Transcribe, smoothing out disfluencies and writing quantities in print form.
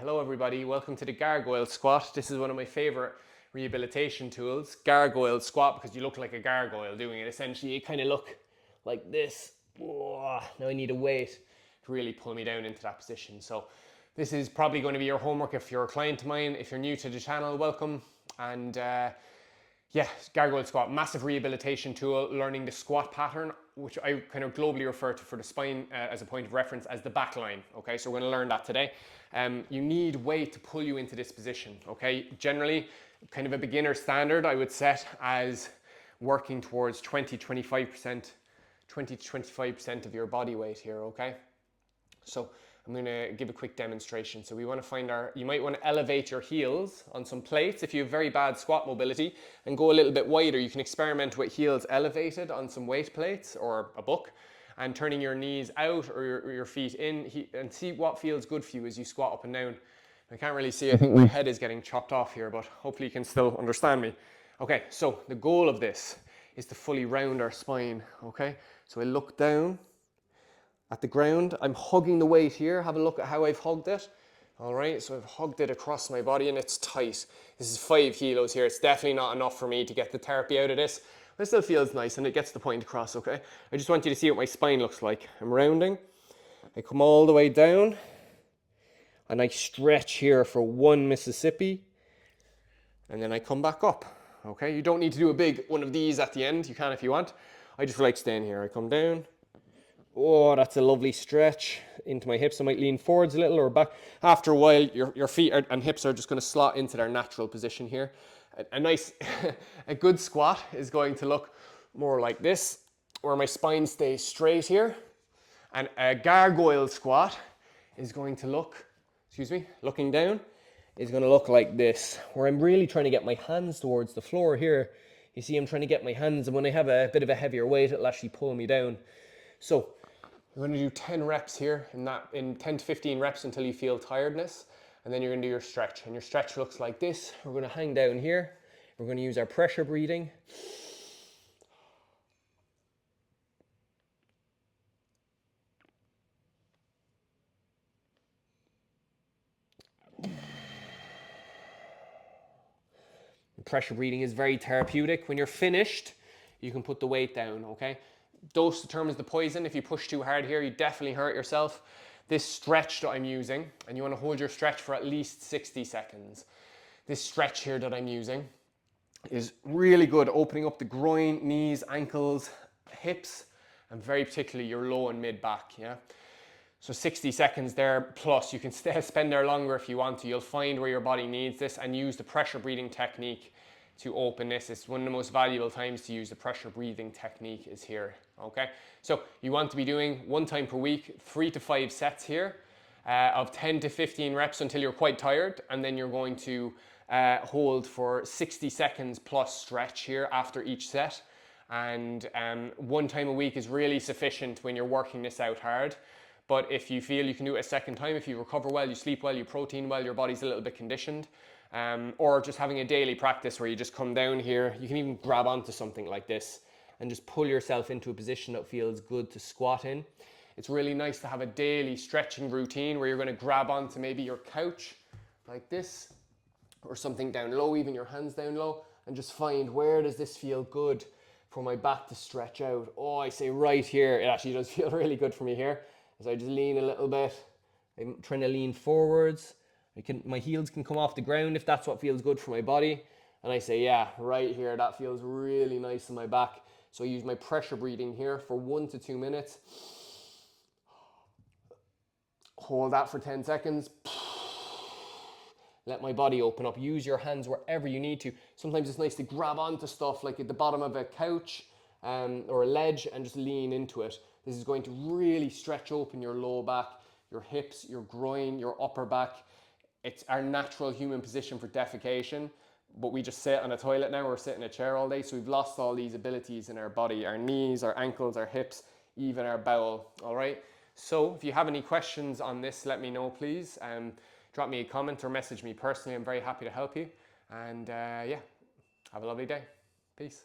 Hello everybody, welcome to the Gargoyle Squat. This is one of my favorite rehabilitation tools. Gargoyle Squat, because you look like a gargoyle doing it. Essentially, you kind of look like this. Whoa. Now I need a weight to really pull me down into that position. So this is probably going to be your homework if you're a client of mine. If you're new to the channel, welcome. And yeah, Gargoyle Squat, massive rehabilitation tool, learning the squat pattern, which I kind of globally refer to for the spine as a point of reference as the back line. Okay, so we're going to learn that today. You need weight to pull you into this position. Okay, generally, kind of a beginner standard I would set as working towards 20 to 25% of your body weight here. Okay, so I'm going to give a quick demonstration. So we want to find you might want to elevate your heels on some plates if you have very bad squat mobility and go a little bit wider. You can experiment with heels elevated on some weight plates or a book and turning your knees out or your feet in and see what feels good for you as you squat up and down. I can't really see, I think my head is getting chopped off here, but hopefully you can still understand me. Okay, so the goal of this is to fully round our spine, okay? So I look down at the ground. I'm hugging the weight here. Have a look at how I've hugged it. All right, so I've hugged it across my body and it's tight. This is 5 kilos here. It's definitely not enough for me to get the therapy out of this, but it still feels nice and it gets the point across, okay? I just want you to see what my spine looks like. I'm rounding. I come all the way down and I stretch here for 1 Mississippi and then I come back up, okay? You don't need to do a big one of these at the end. You can if you want. I just like staying here. I come down. Oh, that's a lovely stretch into my hips. I might lean forwards a little or back. After a while, your feet and hips are just going to slot into their natural position here. A nice, a good squat is going to look more like this, where my spine stays straight here. And a gargoyle squat is going to look, looking down, is going to look like this, where I'm really trying to get my hands towards the floor here. You see, I'm trying to get my hands, and when I have a bit of a heavier weight, it'll actually pull me down. So you're going to do 10 reps here, in 10 to 15 reps until you feel tiredness, and then you're going to do your stretch. And your stretch looks like this. We're going to hang down here. We're going to use our pressure breathing. Pressure breathing is very therapeutic. When you're finished, you can put the weight down, okay? Dose determines the poison. If you push too hard here, you definitely hurt yourself. This stretch that I'm using, and you want to hold your stretch for at least 60 seconds. This stretch here that I'm using is really good, opening up the groin, knees, ankles, hips, and very particularly your low and mid back, yeah? So 60 seconds there, plus you can spend there longer if you want to. You'll find where your body needs this and use the pressure breathing technique to open this. It's one of the most valuable times to use the pressure breathing technique is here, okay? So you want to be doing 1 time per week, 3 to 5 sets here of 10 to 15 reps until you're quite tired, and then you're going to hold for 60 seconds plus stretch here after each set. And 1 time a week is really sufficient when you're working this out hard. But if you feel you can do it a second time, if you recover well, you sleep well, you protein well, your body's a little bit conditioned, or just having a daily practice where you just come down here, you can even grab onto something like this and just pull yourself into a position that feels good to squat in. It's really nice to have a daily stretching routine where you're going to grab onto maybe your couch like this, or something down low, even your hands down low, and just find where does this feel good for my back to stretch out. Oh, I say right here, it actually does feel really good for me here. As I just lean a little bit, I'm trying to lean forwards. My heels can come off the ground if that's what feels good for my body. And I say, yeah, right here, that feels really nice in my back. So I use my pressure breathing here for 1 to 2 minutes. Hold that for 10 seconds. Let my body open up. Use your hands wherever you need to. Sometimes it's nice to grab onto stuff like at the bottom of a couch or a ledge and just lean into it. This is going to really stretch open your low back, your hips, your groin, your upper back. It's our natural human position for defecation, but we just sit on a toilet now or sit in a chair all day, so we've lost all these abilities in our body, our knees, our ankles, our hips, even our bowel, all right? So if you have any questions on this, let me know, please. Drop me a comment or message me personally. I'm very happy to help you. And yeah, have a lovely day. Peace.